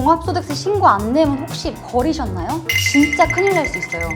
종합소득세 신고 안 내면 혹시 버리셨나요? 진짜 큰일 날 수 있어요.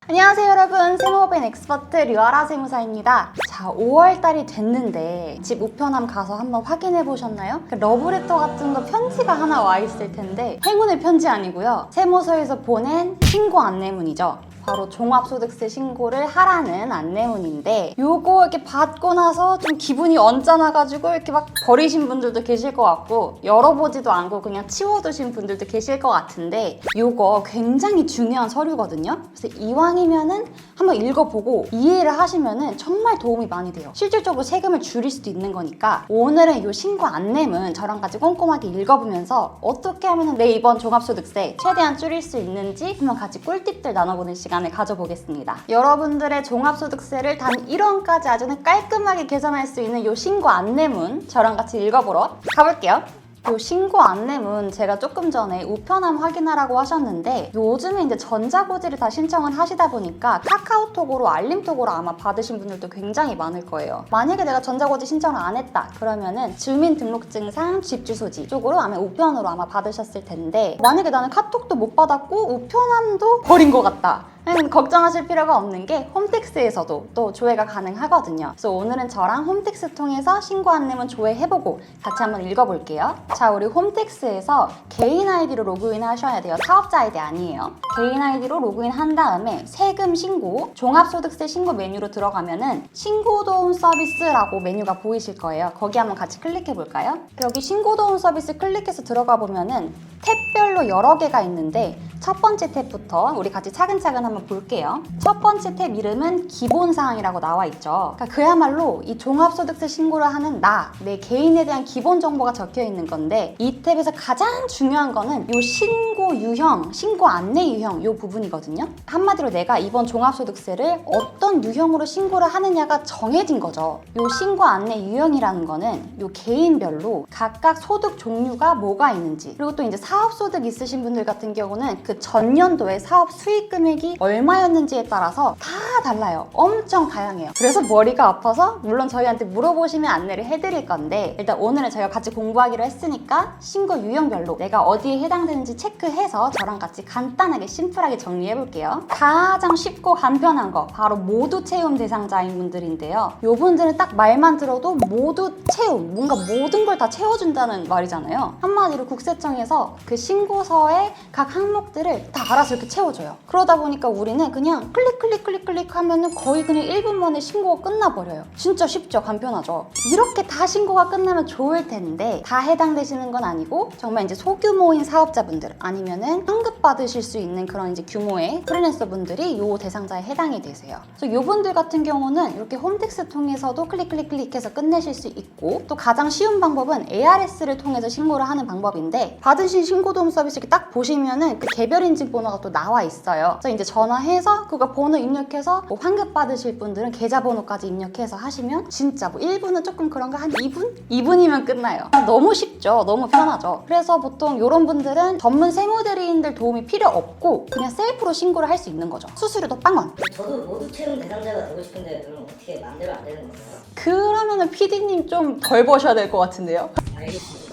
안녕하세요 여러분, 세무법인 엑스퍼트 류아라 세무사입니다. 자, 5월달이 됐는데 집 우편함 가서 한번 확인해 보셨나요? 러브레터 같은 거 편지가 하나 와 있을 텐데 행운의 편지 아니고요, 세무서에서 보낸 신고 안내문이죠. 바로 종합소득세 신고를 하라는 안내문인데, 요거 이렇게 받고 나서 좀 기분이 언짢아가지고 이렇게 막 버리신 분들도 계실 것 같고, 열어보지도 않고 그냥 치워두신 분들도 계실 것 같은데, 요거 굉장히 중요한 서류거든요. 그래서 이왕이면은 한번 읽어보고 이해를 하시면은 정말 도움이 많이 돼요. 실질적으로 세금을 줄일 수도 있는 거니까 오늘은 요 신고 안내문 저랑 같이 꼼꼼하게 읽어보면서 어떻게 하면 내 이번 종합소득세 최대한 줄일 수 있는지 한번 같이 꿀팁들 나눠보는 시간을 가져보겠습니다. 여러분들의 종합소득세를 단 1원까지 아주 깔끔하게 계산할 수 있는 요 신고 안내문 저랑 같이 읽어보러 가볼게요. 요 신고 안내문 제가 조금 전에 우편함 확인하라고 하셨는데, 요즘에 이제 전자고지를 다 신청을 하시다 보니까 카카오톡으로 알림톡으로 아마 받으신 분들도 굉장히 많을 거예요. 만약에 내가 전자고지 신청을 안 했다 그러면은 주민등록증상 집주소지 쪽으로 아마 우편으로 아마 받으셨을 텐데, 만약에 나는 카톡도 못 받았고 우편함도 버린 것 같다, 걱정하실 필요가 없는 게 홈택스에서도 또 조회가 가능하거든요. 그래서 오늘은 저랑 홈택스 통해서 신고 안내문 조회해보고 같이 한번 읽어볼게요. 자, 우리 홈택스에서 개인 아이디로 로그인 하셔야 돼요. 사업자 아이디 아니에요. 개인 아이디로 로그인 한 다음에 세금 신고, 종합소득세 신고 메뉴로 들어가면은 신고도움 서비스라고 메뉴가 보이실 거예요. 거기 한번 같이 클릭해볼까요? 여기 신고도움 서비스 클릭해서 들어가 보면은 탭별로 여러 개가 있는데, 첫 번째 탭부터 우리 같이 차근차근 한번 볼게요. 첫 번째 탭 이름은 기본사항이라고 나와 있죠. 그러니까 그야말로 이 종합소득세 신고를 하는 내 개인에 대한 기본 정보가 적혀 있는 건데, 이 탭에서 가장 중요한 거는 요 신고 유형, 신고 안내 유형 요 부분이거든요. 한마디로 내가 이번 종합소득세를 어떤 유형으로 신고를 하느냐가 정해진 거죠. 요 신고 안내 유형이라는 거는 요 개인별로 각각 소득 종류가 뭐가 있는지, 그리고 또 이제 사업소득 있으신 분들 같은 경우는 그 전년도에 사업 수익 금액이 얼마였는지에 따라서 다 달라요. 엄청 다양해요. 그래서 머리가 아파서 물론 저희한테 물어보시면 안내를 해드릴 건데, 일단 오늘은 저희가 같이 공부하기로 했으니까 신고 유형별로 내가 어디에 해당되는지 체크해서 저랑 같이 간단하게 심플하게 정리해볼게요. 가장 쉽고 간편한 거 바로 모두 채움 대상자인 분들인데요. 요 분들은 딱 말만 들어도 모두 채움, 뭔가 모든 걸 다 채워준다는 말이잖아요. 한마디로 국세청에서 그 신고서의 각 항목들을 다 알아서 이렇게 채워줘요. 그러다 보니까 우리는 그냥 클릭 하면은 거의 그냥 1분 만에 신고가 끝나버려요. 진짜 쉽죠? 간편하죠? 이렇게 다 신고가 끝나면 좋을 텐데, 다 해당되시는 건 아니고 정말 이제 소규모인 사업자분들 아니면은 환급 받으실 수 있는 그런 이제 규모의 프리랜서 분들이 요 대상자에 해당이 되세요. 그래서 요 분들 같은 경우는 이렇게 홈택스 통해서도 클릭해서 끝내실 수 있고, 또 가장 쉬운 방법은 ARS를 통해서 신고를 하는 방법인데, 받으신 신고도움 서비스 이렇게 딱 보시면은 그 개별 인증 번호가 또 나와 있어요. 그래서 이제 전화해서 그거 번호 입력해서 뭐 환급 받으실 분들은 계좌번호까지 입력해서 하시면 진짜 뭐 1분은 조금 그런가 한 2분? 2분이면 끝나요. 너무 쉽죠? 너무 편하죠? 그래서 보통 이런 분들은 전문 세무대리인들 도움이 필요 없고 그냥 셀프로 신고를 할 수 있는 거죠. 수수료도 빵원. 저도 모두 채용 대상자가 되고 싶은데 그럼 어떻게 마음대로 안 되는 건가요? 그러면은 PD님 좀 덜 버셔야 될 것 같은데요? 알겠습니다.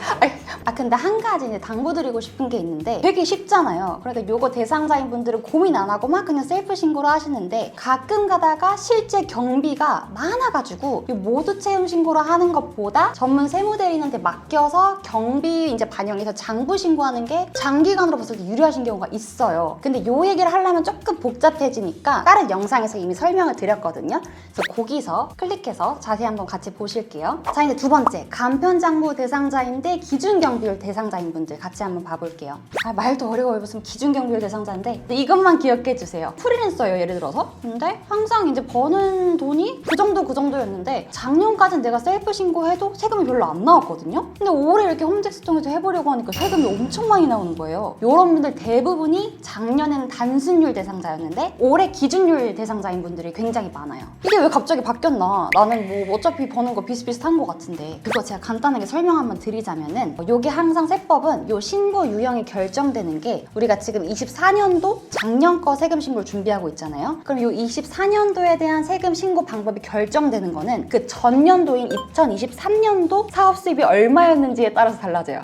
근데 한 가지 이제 당부드리고 싶은 게 있는데, 되게 쉽잖아요. 그러니까 요거 대상자인 분들은 고민 안 하고 막 그냥 셀프 신고를 하시는데, 가끔 가다가 실제 경비가 많아가지고 요 모두 채용 신고를 하는 것보다 전문 세무대리인한테 맡겨서 경비 이제 반영해서 장부 신고하는 게 장기간으로 봤을 때 유리하신 경우가 있어요. 근데 요 얘기를 하려면 조금 복잡해지니까 다른 영상에서 이미 설명을 드렸거든요. 그래서 거기서 클릭해서 자세히 한번 같이 보실게요. 자, 이제 두 번째, 간편장부 대상자인데 기준경비율 대상자인 분들 같이 한번 봐볼게요. 말도 어려워요. 무슨 기준경비율 대상자인데, 이것만 기억해 주세요. 프리랜서예요, 예를 들어서. 근데 항상 이제 버는 돈이 그 정도였는데, 작년까지는 내가 셀프 신고해도 세금이 별로 안 나왔거든요. 근데 올해 이렇게 홈택스 통해서 해보려고 하니까 세금이 엄청 많이 나오는 거예요. 이런 분들 대부분이 작년에는 단순율 대상자였는데 올해 기준율 대상자인 분들이 굉장히 많아요. 이게 왜 갑자기 바뀌었나? 나는 뭐 어차피 버는 거 비슷비슷한 것 같은데, 그거 제가 간단하게 설명 한번 드리자면은, 요게 항상 세법은 요 신고 유형이 결정되는 게 우리가 지금 24년도 작년 거 세금 신고를 준비하고 있잖아요. 그럼 요 24년도에 대한 세금 신고 방법이 결정되는 거는 그 전년도인 2023년도 사업 수입이 얼마였는지에 따라서 달라져요.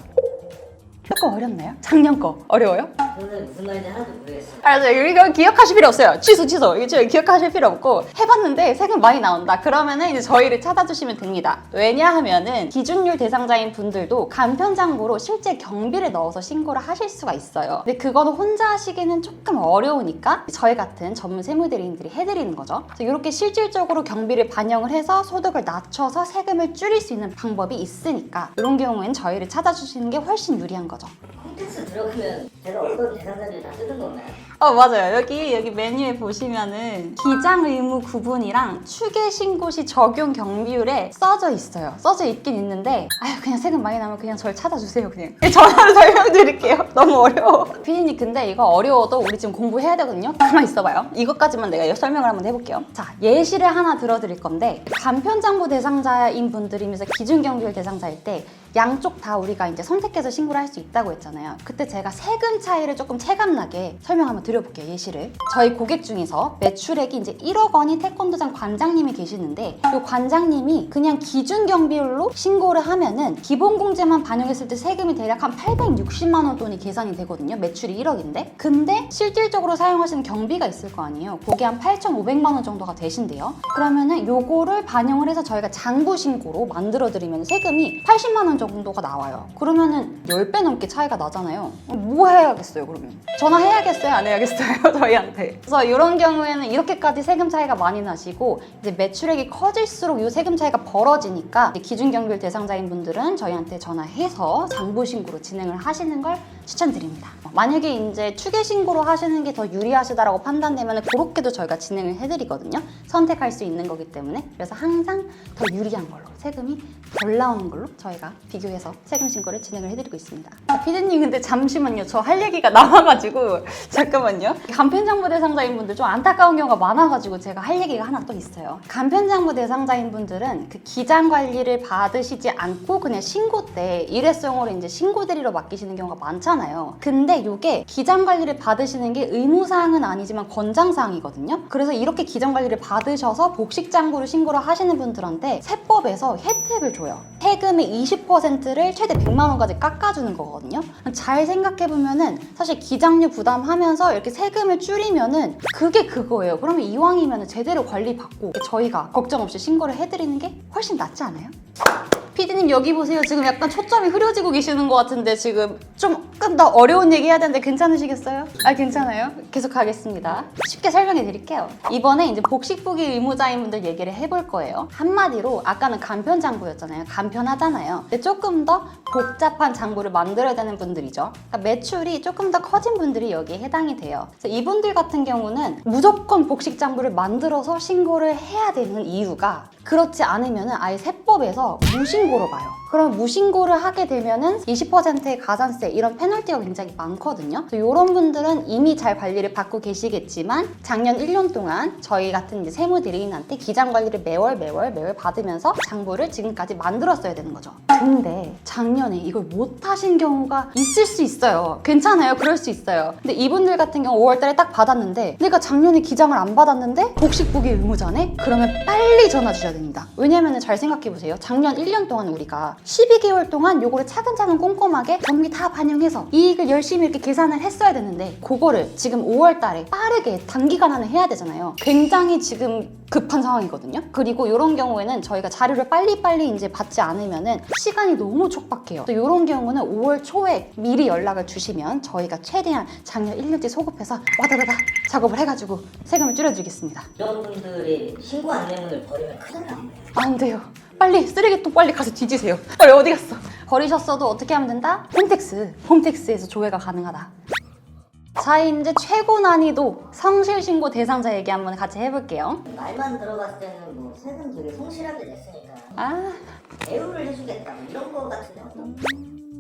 조금 어렵나요? 작년 거 어려워요? 저는 무슨 말인지 하나도 모르겠어요. 알았어요. 이거 기억하실 필요 없어요. 취소. 이거 기억하실 필요 없고 해봤는데 세금 많이 나온다. 그러면은 이제 저희를 찾아주시면 됩니다. 왜냐하면은 기준율 대상자인 분들도 간편장부로 실제 경비를 넣어서 신고를 하실 수가 있어요. 근데 그거는 혼자 하시기는 조금 어려우니까 저희 같은 전문 세무대리인들이 해드리는 거죠. 이렇게 실질적으로 경비를 반영을 해서 소득을 낮춰서 세금을 줄일 수 있는 방법이 있으니까 이런 경우에는 저희를 찾아주시는 게 훨씬 유리한 거죠. 콘텐츠 들어가면 제가 어떤 대상자들이 다 뜨는 건가요? 맞아요. 여기 메뉴에 보시면은 기장 의무 구분이랑 추계 신고 시 적용 경비율에 써져 있어요. 써져 있긴 있는데 그냥 세금 많이 나면 그냥 저를 찾아주세요. 그냥 전화로 설명드릴게요. 너무 어려워. 피디님 근데 이거 어려워도 우리 지금 공부해야 되거든요. 가만 있어봐요. 이것까지만 내가 설명을 한번 해볼게요. 자, 예시를 하나 들어드릴 건데 간편장부 대상자인 분들이면서 기준 경비율 대상자일 때 양쪽 다 우리가 이제 선택해서 신고를 할 수 있다고 했잖아요. 그때 제가 세금 차이를 조금 체감나게 설명 한번 드려볼게요. 예시를. 저희 고객 중에서 매출액이 이제 1억 원이 태권도장 관장님이 계시는데 이 관장님이 그냥 기준 경비율로 신고를 하면은 기본공제만 반영했을 때 세금이 대략 한 860만 원 돈이 계산이 되거든요. 매출이 1억인데. 근데 실질적으로 사용하시는 경비가 있을 거 아니에요. 그게 한 8,500만 원 정도가 되신대요. 그러면은 요거를 반영을 해서 저희가 장부 신고로 만들어드리면 세금이 80만 원 정도가 나와요. 그러면은 10배 넘게 차이가 나잖아요. 뭐 해야겠어요, 그러면? 전화해야겠어요? 안 해야겠어요? 저희한테. 그래서 이런 경우에는 이렇게까지 세금 차이가 많이 나시고 이제 매출액이 커질수록 이 세금 차이가 벌어지니까 기준 경비율 대상자인 분들은 저희한테 전화해서 장부 신고로 진행을 하시는 걸 추천드립니다. 만약에 이제 추계 신고로 하시는 게 더 유리하시다라고 판단되면 그렇게도 저희가 진행을 해드리거든요. 선택할 수 있는 거기 때문에. 그래서 항상 더 유리한 걸로, 세금이 덜 나오는 걸로 저희가 비교해서 세금 신고를 진행을 해드리고 있습니다. 피디님 근데 잠시만요. 저 할 얘기가 남아가지고 잠깐만요. 간편장부 대상자인 분들 좀 안타까운 경우가 많아가지고 제가 할 얘기가 하나 또 있어요. 간편장부 대상자인 분들은 그 기장 관리를 받으시지 않고 그냥 신고 때 일회성으로 이제 신고 대리로 맡기시는 경우가 많잖아요. 근데 이게 기장 관리를 받으시는 게 의무사항은 아니지만 권장사항이거든요. 그래서 이렇게 기장 관리를 받으셔서 복식장부를 신고를 하시는 분들한테 세법에서 혜택을 줘요. 세금의 20%를 최대 100만 원까지 깎아주는 거거든요. 잘 생각해보면은 사실 기장료 부담하면서 이렇게 세금을 줄이면은 그게 그거예요. 그러면 이왕이면 제대로 관리받고 저희가 걱정 없이 신고를 해드리는 게 훨씬 낫지 않아요? 피디님 여기 보세요. 지금 약간 초점이 흐려지고 계시는 것 같은데 지금 조금 더 어려운 얘기 해야 되는데 괜찮으시겠어요? 괜찮아요? 계속 하겠습니다. 쉽게 설명해 드릴게요. 이번에 이제 복식부기 의무자인 분들 얘기를 해볼 거예요. 한마디로 아까는 간편장부였잖아요. 간편하잖아요. 근데 조금 더 복잡한 장부를 만들어야 되는 분들이죠. 그러니까 매출이 조금 더 커진 분들이 여기에 해당이 돼요. 그래서 이분들 같은 경우는 무조건 복식장부를 만들어서 신고를 해야 되는 이유가 그렇지 않으면 아예 세법에서 무신고로 가요. 그럼 무신고를 하게 되면은 20%의 가산세 이런 페널티가 굉장히 많거든요. 이런 분들은 이미 잘 관리를 받고 계시겠지만 작년 1년 동안 저희 같은 이제 세무대리인한테 기장 관리를 매월 받으면서 장부를 지금까지 만들었어야 되는 거죠. 근데 작년에 이걸 못 하신 경우가 있을 수 있어요. 괜찮아요. 그럴 수 있어요. 근데 이분들 같은 경우 5월 달에 딱 받았는데 내가 작년에 기장을 안 받았는데 복식부기 의무자네? 그러면 빨리 전화 주셔야 됩니다. 왜냐면 잘 생각해보세요. 작년 1년 동안 우리가 12개월 동안 요거를 차근차근 꼼꼼하게 경비 다 반영해서 이익을 열심히 이렇게 계산을 했어야 되는데 그거를 지금 5월 달에 빠르게 단기간 안에 해야 되잖아요. 굉장히 지금 급한 상황이거든요. 그리고 이런 경우에는 저희가 자료를 빨리빨리 이제 받지 않으면은 시간이 너무 촉박해요. 또 이런 경우는 5월 초에 미리 연락을 주시면 저희가 최대한 작년 1년치 소급해서 와다다다 작업을 해가지고 세금을 줄여드리겠습니다. 이런 분들이 신고 안내문을 버리면 큰일 나요. 안 돼요. 빨리 쓰레기통 빨리 가서 뒤지세요. 빨리 어디 갔어? 버리셨어도 어떻게 하면 된다? 홈택스에서 조회가 가능하다. 자, 이제 최고 난이도 성실신고 대상자 얘기 한번 같이 해볼게요. 말만 들어봤을 때는 뭐 세금 되게 성실하게 냈으니까 대우를 해주겠다 뭐 이런 거 같은데 어떤?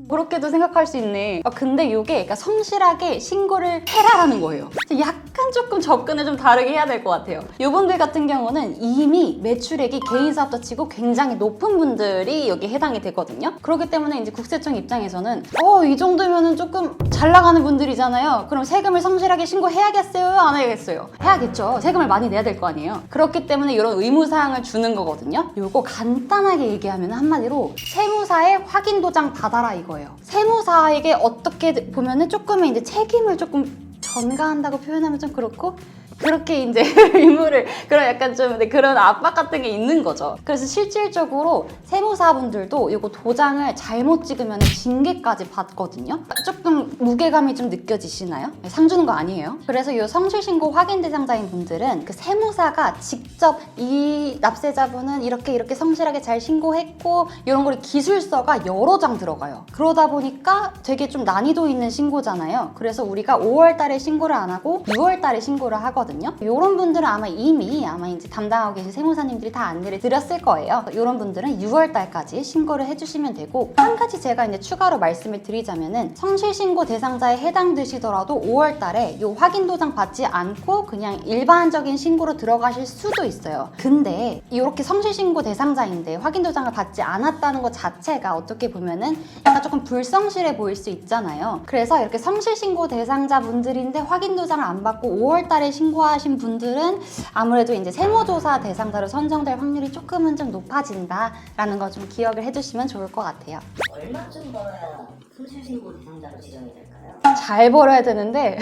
그렇게도 생각할 수 있네. 근데 이게 그러니까 성실하게 신고를 해라라는 거예요. 약간 약간 조금 접근을 좀 다르게 해야 될 것 같아요. 이분들 같은 경우는 이미 매출액이 개인 사업자 치고 굉장히 높은 분들이 여기 해당이 되거든요. 그렇기 때문에 이제 국세청 입장에서는 이 정도면은 조금 잘 나가는 분들이잖아요. 그럼 세금을 성실하게 신고해야겠어요? 안 해야겠어요? 해야겠죠. 세금을 많이 내야 될 거 아니에요. 그렇기 때문에 이런 의무사항을 주는 거거든요. 요거 간단하게 얘기하면 한마디로 세무사에 확인 도장 받아라 이거예요. 세무사에게 어떻게 보면은 조금의 이제 책임을 조금 전가한다고 표현하면 좀 그렇고 그렇게 이제 의무를 그런 약간 좀 그런 압박 같은 게 있는 거죠. 그래서 실질적으로 세무사분들도 이거 도장을 잘못 찍으면 징계까지 받거든요. 조금 무게감이 좀 느껴지시나요? 상 주는 거 아니에요. 그래서 이 성실신고 확인 대상자인 분들은 그 세무사가 직접 이 납세자분은 이렇게 성실하게 잘 신고했고 이런 걸 기술서가 여러 장 들어가요. 그러다 보니까 되게 좀 난이도 있는 신고잖아요. 그래서 우리가 5월 달에 신고를 안 하고 6월 달에 신고를 하거든요. 이런 분들은 아마 이제 담당하고 계신 세무사님들이 다 안내를 드렸을 거예요. 이런 분들은 6월 달까지 신고를 해주시면 되고, 한 가지 제가 이제 추가로 말씀을 드리자면은 성실신고 대상자에 해당되시더라도 5월 달에 이 확인 도장 받지 않고 그냥 일반적인 신고로 들어가실 수도 있어요. 근데 이렇게 성실신고 대상자인데 확인 도장을 받지 않았다는 것 자체가 어떻게 보면은 약간 조금 불성실해 보일 수 있잖아요. 그래서 이렇게 성실신고 대상자분들인데 확인 도장을 안 받고 5월 달에 신고하신 분들은 아무래도 이제 세무조사 대상자로 선정될 확률이 조금은 좀 높아진다라는 거 좀 기억을 해주시면 좋을 것 같아요. 얼마쯤 벌어야 성실신고 대상자로 지정이 될까요? 잘 벌어야 되는데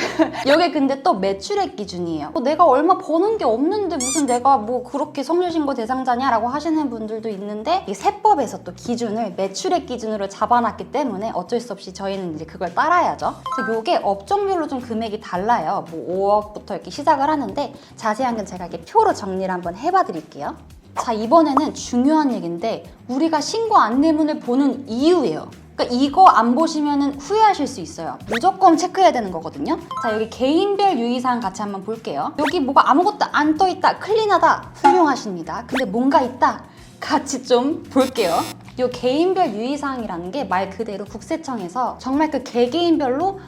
이게 근데 또 매출액 기준이에요. 내가 얼마 버는 게 없는데 무슨 내가 뭐 그렇게 성실신고 대상자냐라고 하시는 분들도 있는데, 이 세법에서 또 기준을 매출액 기준으로 잡아놨기 때문에 어쩔 수 없이 저희는 이제 그걸 따라야죠. 그래서 이게 업종별로 좀 금액이 달라요. 뭐 5억부터 이렇게 시작을 하는데 자세한 건 제가 이렇게 표로 정리를 한번 해봐 드릴게요. 자, 이번에는 중요한 얘기인데 우리가 신고 안내문을 보는 이유예요. 그러니까 이거 안 보시면 후회하실 수 있어요. 무조건 체크해야 되는 거거든요. 자, 여기 개인별 유의사항 같이 한번 볼게요. 여기 뭐가 아무것도 안 떠있다, 클린하다, 훌륭하십니다. 근데 뭔가 있다, 같이 좀 볼게요. 이 개인별 유의사항이라는 게 말 그대로 국세청에서 정말 그 개개인별로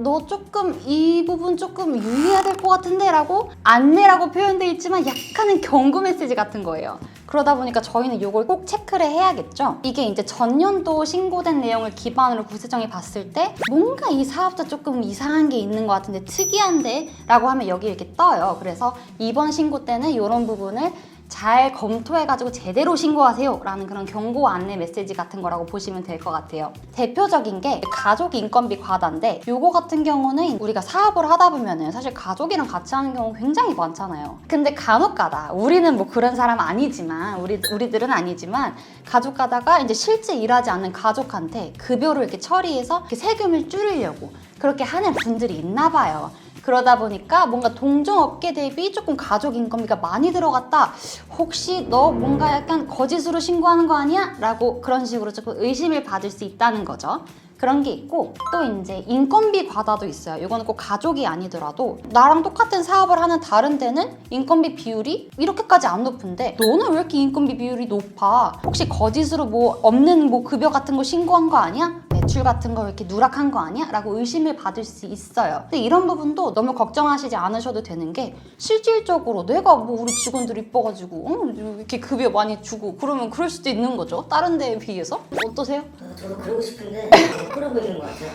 너 조금 이 부분 조금 유의해야 될 것 같은데 라고 안내라고 표현되어 있지만 약간은 경고 메시지 같은 거예요. 그러다 보니까 저희는 이걸 꼭 체크를 해야겠죠. 이게 이제 전년도 신고된 내용을 기반으로 국세청이 봤을 때 뭔가 이 사업자 조금 이상한 게 있는 것 같은데, 특이한데 라고 하면 여기 이렇게 떠요. 그래서 이번 신고 때는 이런 부분을 잘 검토해가지고 제대로 신고하세요 라는 그런 경고 안내 메시지 같은 거라고 보시면 될 것 같아요. 대표적인 게 가족 인건비 과다인데, 요거 같은 경우는 우리가 사업을 하다 보면은 사실 가족이랑 같이 하는 경우 굉장히 많잖아요. 근데 간혹가다 우리는 뭐 그런 사람 아니지만 우리들은 아니지만 가족 가다가 이제 실제 일하지 않는 가족한테 급여를 이렇게 처리해서 이렇게 세금을 줄이려고 그렇게 하는 분들이 있나 봐요. 그러다 보니까 뭔가 동종업계 대비 조금 가족 인건비가 많이 들어갔다, 혹시 너 뭔가 약간 거짓으로 신고하는 거 아니야? 라고 그런 식으로 조금 의심을 받을 수 있다는 거죠. 그런 게 있고, 또 이제 인건비 과다도 있어요. 이거는 꼭 가족이 아니더라도 나랑 똑같은 사업을 하는 다른 데는 인건비 비율이 이렇게까지 안 높은데 너는 왜 이렇게 인건비 비율이 높아? 혹시 거짓으로 뭐 없는 뭐 급여 같은 거 신고한 거 아니야? 매출 같은 거 이렇게 누락한 거 아니야? 라고 의심을 받을 수 있어요. 근데 이런 부분도 너무 걱정하시지 않으셔도 되는 게, 실질적으로 내가 뭐 우리 직원들 이뻐가지고 이렇게 급여 많이 주고 그러면 그럴 수도 있는 거죠. 다른 데에 비해서. 어떠세요? 저도 그러고 싶은데 그러고 있는 것 같아요.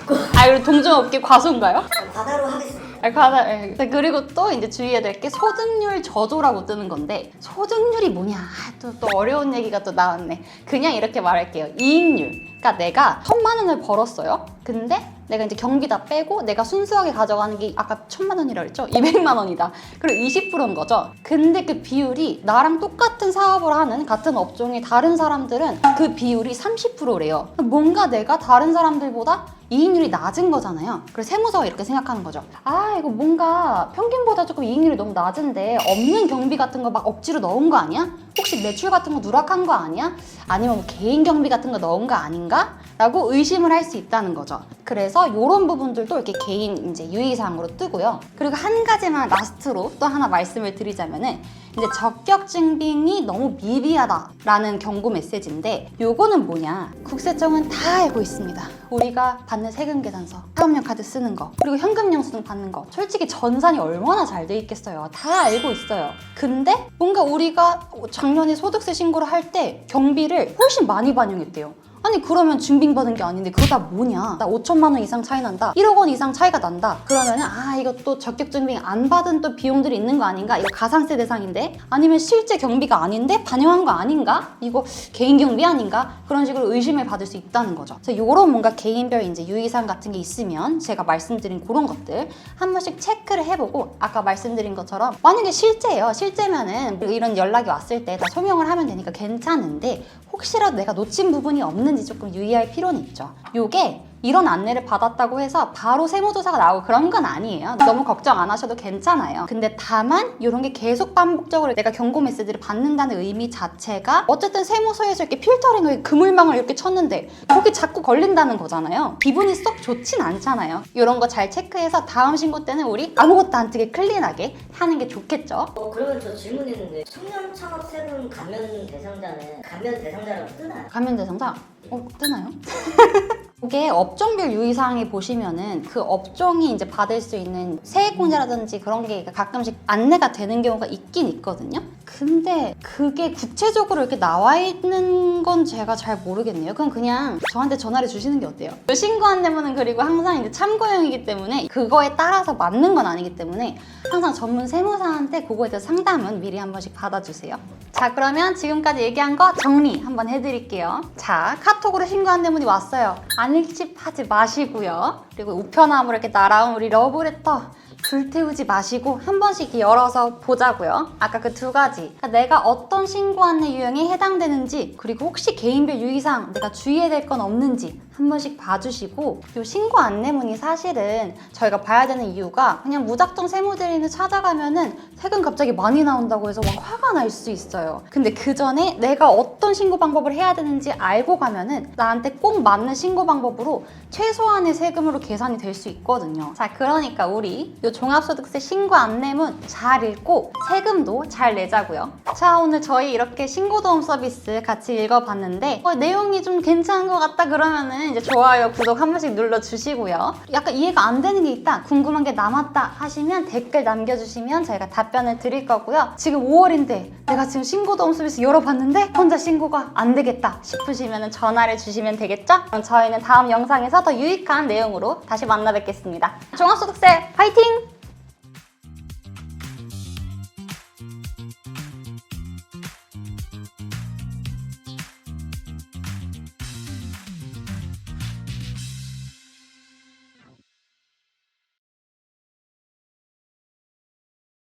그리고 동종업계 과소인가요? 과다로 하겠습니다. 그리고 또 이제 주의해야 될 게 소득률 저조라고 뜨는 건데, 소득률이 뭐냐? 또 어려운 얘기가 또 나왔네. 그냥 이렇게 말할게요. 이익률. 그러니까 내가 1,000만 원을 벌었어요. 근데 내가 이제 경비 다 빼고 내가 순수하게 가져가는 게 아까 1,000만 원이라 그랬죠? 200만 원이다. 그리고 20%인 거죠. 근데 그 비율이 나랑 똑같은 사업을 하는 같은 업종의 다른 사람들은 그 비율이 30%래요. 뭔가 내가 다른 사람들보다 이익률이 낮은 거잖아요. 그래서 세무서가 이렇게 생각하는 거죠. 이거 뭔가 평균보다 조금 이익률이 너무 낮은데 없는 경비 같은 거 막 억지로 넣은 거 아니야? 혹시 매출 같은 거 누락한 거 아니야? 아니면 뭐 개인 경비 같은 거 넣은 거 아닌가? 라고 의심을 할 수 있다는 거죠. 그래서 이런 부분들도 이렇게 개인 이제 유의사항으로 뜨고요. 그리고 한 가지만 라스트로 또 하나 말씀을 드리자면은, 이제 적격 증빙이 너무 미비하다라는 경고 메시지인데 요거는 뭐냐? 국세청은 다 알고 있습니다. 우리가 받는 세금 계산서, 사업용 카드 쓰는 거, 그리고 현금 영수증 받는 거, 솔직히 전산이 얼마나 잘 돼 있겠어요. 다 알고 있어요. 근데 뭔가 우리가 작년에 소득세 신고를 할 때 경비를 훨씬 많이 반영했대요. 아니 그러면 증빙받은 게 아닌데 그거 다 뭐냐? 나 5천만 원 이상 차이 난다. 1억 원 이상 차이가 난다. 그러면은 이거 또 적격 증빙 안 받은 또 비용들이 있는 거 아닌가? 이거 가산세 대상인데? 아니면 실제 경비가 아닌데 반영한 거 아닌가? 이거 개인 경비 아닌가? 그런 식으로 의심을 받을 수 있다는 거죠. 그래서 요런 뭔가 개인별 이제 유의사항 같은 게 있으면 제가 말씀드린 그런 것들 한 번씩 체크를 해보고 아까 말씀드린 것처럼 만약에 실제예요. 실제면은 이런 연락이 왔을 때 다 소명을 하면 되니까 괜찮은데 혹시라도 내가 놓친 부분이 없는지 조금 유의할 필요는 있죠. 요게 이런 안내를 받았다고 해서 바로 세무조사가 나오고 그런 건 아니에요. 너무 걱정 안 하셔도 괜찮아요. 근데 다만 이런 게 계속 반복적으로 내가 경고 메시지를 받는다는 의미 자체가 어쨌든 세무서에서 이렇게 필터링을 그물망을 이렇게 쳤는데 거기 자꾸 걸린다는 거잖아요. 기분이 쏙 좋진 않잖아요. 이런 거 잘 체크해서 다음 신고 때는 우리 아무것도 안 뜨게 클린하게 하는 게 좋겠죠. 그러면 저 질문 있는데 청년 창업 세금 감면 대상자는 감면 대상자라고 뜨나요? 감면 대상자? 뜨나요? 이게 업종별 유의사항에 보시면은 그 업종이 이제 받을 수 있는 세액공제라든지 그런 게 가끔씩 안내가 되는 경우가 있긴 있거든요. 근데 그게 구체적으로 이렇게 나와 있는 건 제가 잘 모르겠네요. 그럼 그냥 저한테 전화를 주시는 게 어때요? 신고 안내문은 그리고 항상 이제 참고용이기 때문에 그거에 따라서 맞는 건 아니기 때문에 항상 전문 세무사한테 그거에 대해서 상담은 미리 한 번씩 받아주세요. 자, 그러면 지금까지 얘기한 거 정리 한번 해드릴게요. 자, 카톡으로 신고 안내문이 왔어요. 안 읽집하지 마시고요. 그리고 우편함으로 이렇게 날아온 우리 러브레터 불태우지 마시고 한 번씩 이렇게 열어서 보자고요. 아까 그 두 가지. 그러니까 내가 어떤 신고 안내 유형에 해당되는지 그리고 혹시 개인별 유의사항 내가 주의해야 될 건 없는지 한 번씩 봐주시고 이 신고 안내문이 사실은 저희가 봐야 되는 이유가 그냥 무작정 세무대리인을 찾아가면은 세금 갑자기 많이 나온다고 해서 막 화가 날 수 있어요. 근데 그 전에 내가 어떤 신고 방법을 해야 되는지 알고 가면은 나한테 꼭 맞는 신고 방법으로 최소한의 세금으로 계산이 될 수 있거든요. 자, 그러니까 우리 이 종합소득세 신고 안내문 잘 읽고 세금도 잘 내자고요. 자, 오늘 저희 이렇게 신고도움 서비스 같이 읽어봤는데 내용이 좀 괜찮은 것 같다 그러면은 이제 좋아요, 구독 한 번씩 눌러주시고요. 약간 이해가 안 되는 게 있다, 궁금한 게 남았다 하시면 댓글 남겨주시면 저희가 답변을 드릴 거고요. 지금 5월인데 내가 지금 신고도움 서비스 열어봤는데 혼자 신고가 안 되겠다 싶으시면 전화를 주시면 되겠죠? 그럼 저희는 다음 영상에서 더 유익한 내용으로 다시 만나 뵙겠습니다. 종합소득세 파이팅!